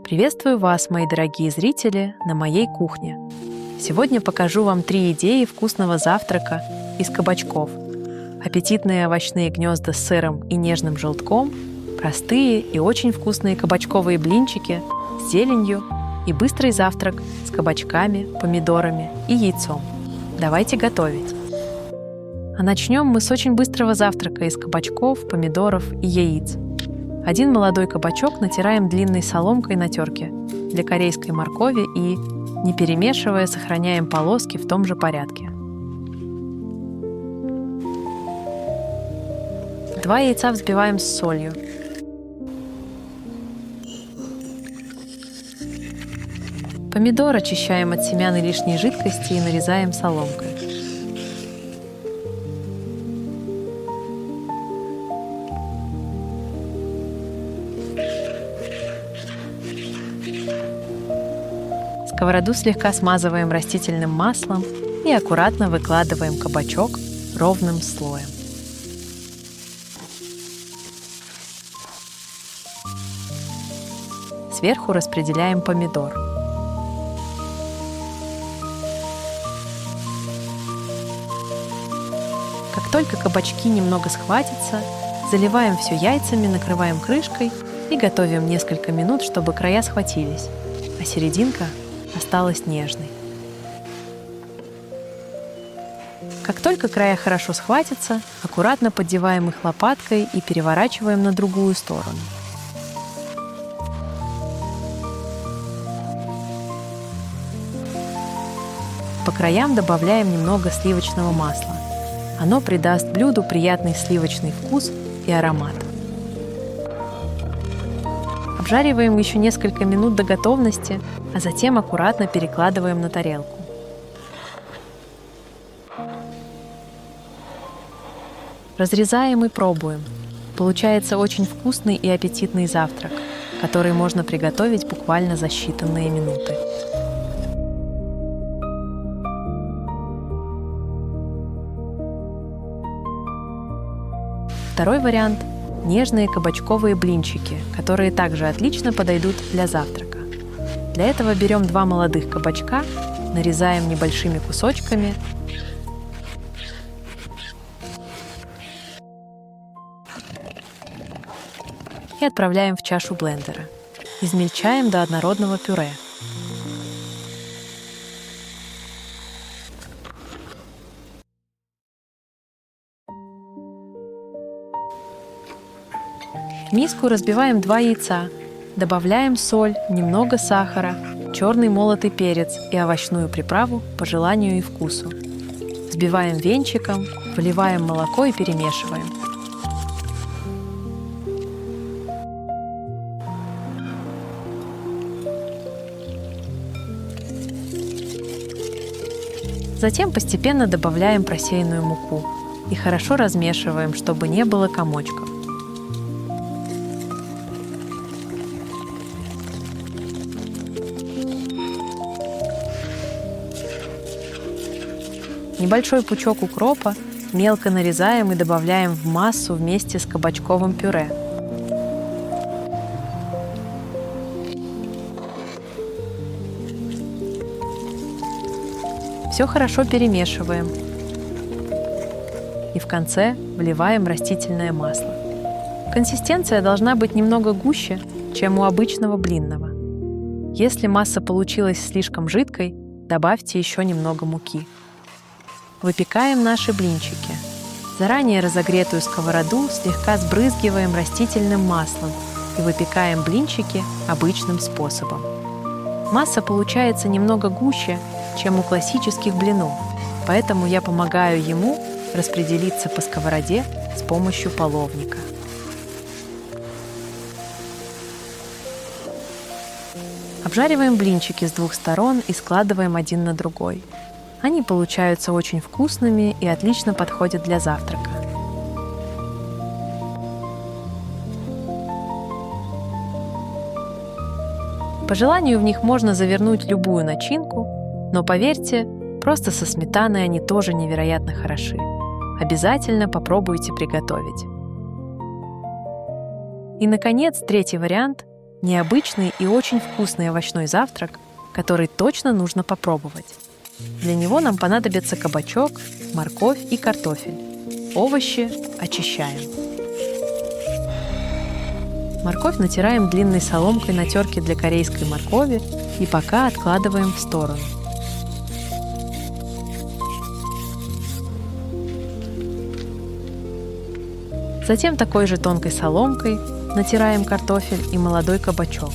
Приветствую вас, мои дорогие зрители, на моей кухне. Сегодня покажу вам 3 идеи вкусного завтрака из кабачков. Аппетитные овощные гнезда с сыром и нежным желтком, простые и очень вкусные кабачковые блинчики с зеленью и быстрый завтрак с кабачками, помидорами и яйцом. Давайте готовить. А начнем мы с очень быстрого завтрака из кабачков, помидоров и яиц. Один молодой кабачок натираем длинной соломкой на терке для корейской моркови и, не перемешивая, сохраняем полоски в том же порядке. 2 яйца взбиваем с солью. Помидор очищаем от семян и лишней жидкости и нарезаем соломкой. Сковороду слегка смазываем растительным маслом и аккуратно выкладываем кабачок ровным слоем. Сверху распределяем помидор. Как только кабачки немного схватятся, заливаем все яйцами, накрываем крышкой и готовим несколько минут, чтобы края схватились, а серединка осталась нежной. Как только края хорошо схватятся, аккуратно поддеваем их лопаткой и переворачиваем на другую сторону. По краям добавляем немного сливочного масла. Оно придаст блюду приятный сливочный вкус и аромат. Обжариваем еще несколько минут до готовности, а затем аккуратно перекладываем на тарелку. Разрезаем и пробуем. Получается очень вкусный и аппетитный завтрак, который можно приготовить буквально за считанные минуты. Второй вариант – нежные кабачковые блинчики, которые также отлично подойдут для завтрака. Для этого берем 2 молодых кабачка, нарезаем небольшими кусочками и отправляем в чашу блендера. Измельчаем до однородного пюре. В миску разбиваем 2 яйца, добавляем соль, немного сахара, черный молотый перец и овощную приправу по желанию и вкусу. Взбиваем венчиком, выливаем молоко и перемешиваем. Затем постепенно добавляем просеянную муку и хорошо размешиваем, чтобы не было комочков. Небольшой пучок укропа мелко нарезаем и добавляем в массу вместе с кабачковым пюре. Все хорошо перемешиваем. И в конце вливаем растительное масло. Консистенция должна быть немного гуще, чем у обычного блинного. Если масса получилась слишком жидкой, добавьте еще немного муки. Выпекаем наши блинчики. Заранее разогретую сковороду слегка сбрызгиваем растительным маслом и выпекаем блинчики обычным способом. Масса получается немного гуще, чем у классических блинов, поэтому я помогаю ему распределиться по сковороде с помощью половника. Обжариваем блинчики с 2 сторон и складываем один на другой. Они получаются очень вкусными и отлично подходят для завтрака. По желанию в них можно завернуть любую начинку, но поверьте, просто со сметаной они тоже невероятно хороши. Обязательно попробуйте приготовить. И, наконец, 3-й вариант Необычный и очень вкусный овощной завтрак, который точно нужно попробовать. Для него нам понадобится кабачок, морковь и картофель. Овощи очищаем. Морковь натираем длинной соломкой на терке для корейской моркови и пока откладываем в сторону. Затем такой же тонкой соломкой натираем картофель и молодой кабачок.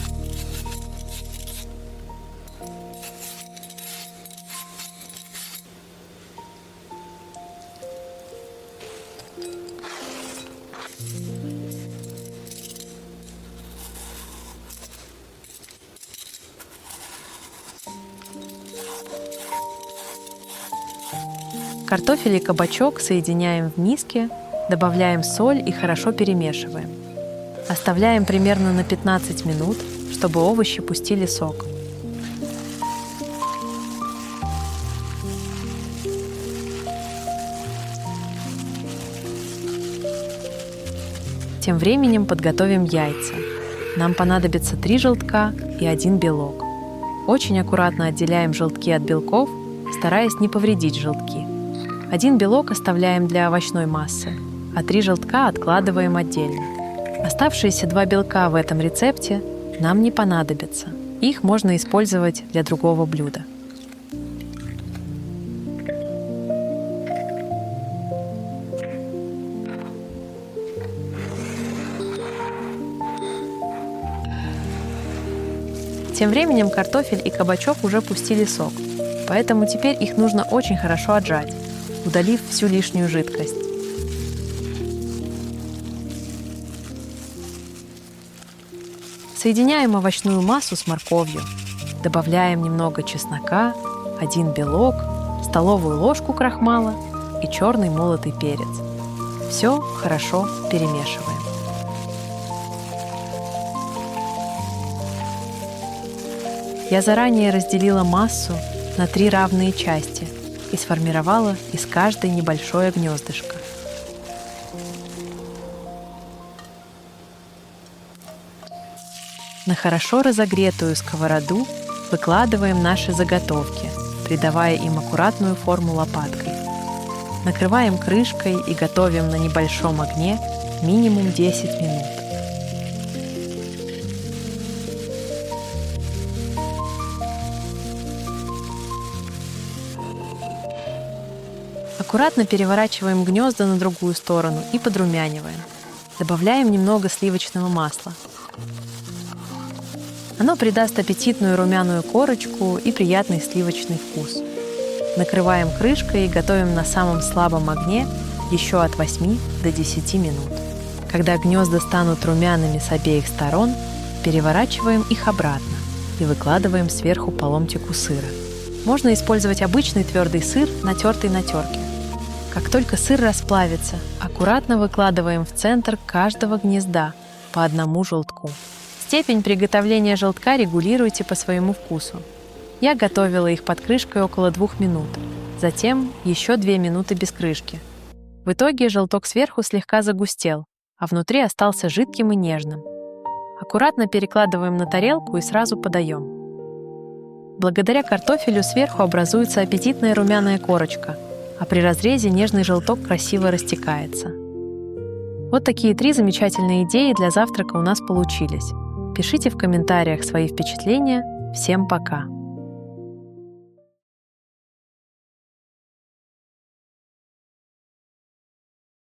Картофель и кабачок соединяем в миске, добавляем соль и хорошо перемешиваем. Оставляем примерно на 15 минут, чтобы овощи пустили сок. Тем временем подготовим яйца. Нам понадобится 3 желтка и 1 белок. Очень аккуратно отделяем желтки от белков, стараясь не повредить желтки. 1 белок оставляем для овощной массы, а 3 желтка откладываем отдельно. Оставшиеся 2 белка в этом рецепте нам не понадобятся. Их можно использовать для другого блюда. Тем временем картофель и кабачок уже пустили сок, поэтому теперь их нужно очень хорошо отжать, удалив всю лишнюю жидкость. Соединяем овощную массу с морковью, добавляем немного чеснока, 1 белок, столовую ложку крахмала и черный молотый перец. Все хорошо перемешиваем. Я заранее разделила массу на 3 равные части и сформировала из каждой небольшое гнездышко. На хорошо разогретую сковороду выкладываем наши заготовки, придавая им аккуратную форму лопаткой. Накрываем крышкой и готовим на небольшом огне минимум 10 минут. Аккуратно переворачиваем гнезда на другую сторону и подрумяниваем. Добавляем немного сливочного масла. Оно придаст аппетитную румяную корочку и приятный сливочный вкус. Накрываем крышкой и готовим на самом слабом огне еще от 8 до 10 минут. Когда гнезда станут румяными с обеих сторон, переворачиваем их обратно и выкладываем сверху по ломтику сыра. Можно использовать обычный твердый сыр, натертый на терке. Как только сыр расплавится, аккуратно выкладываем в центр каждого гнезда по 1 желтку. Степень приготовления желтка регулируйте по своему вкусу. Я готовила их под крышкой около 2 минут, затем еще 2 минуты без крышки. В итоге желток сверху слегка загустел, а внутри остался жидким и нежным. Аккуратно перекладываем на тарелку и сразу подаем. Благодаря картофелю сверху образуется аппетитная румяная корочка, а при разрезе нежный желток красиво растекается. Вот такие 3 замечательные идеи для завтрака у нас получились. Пишите в комментариях свои впечатления. Всем пока!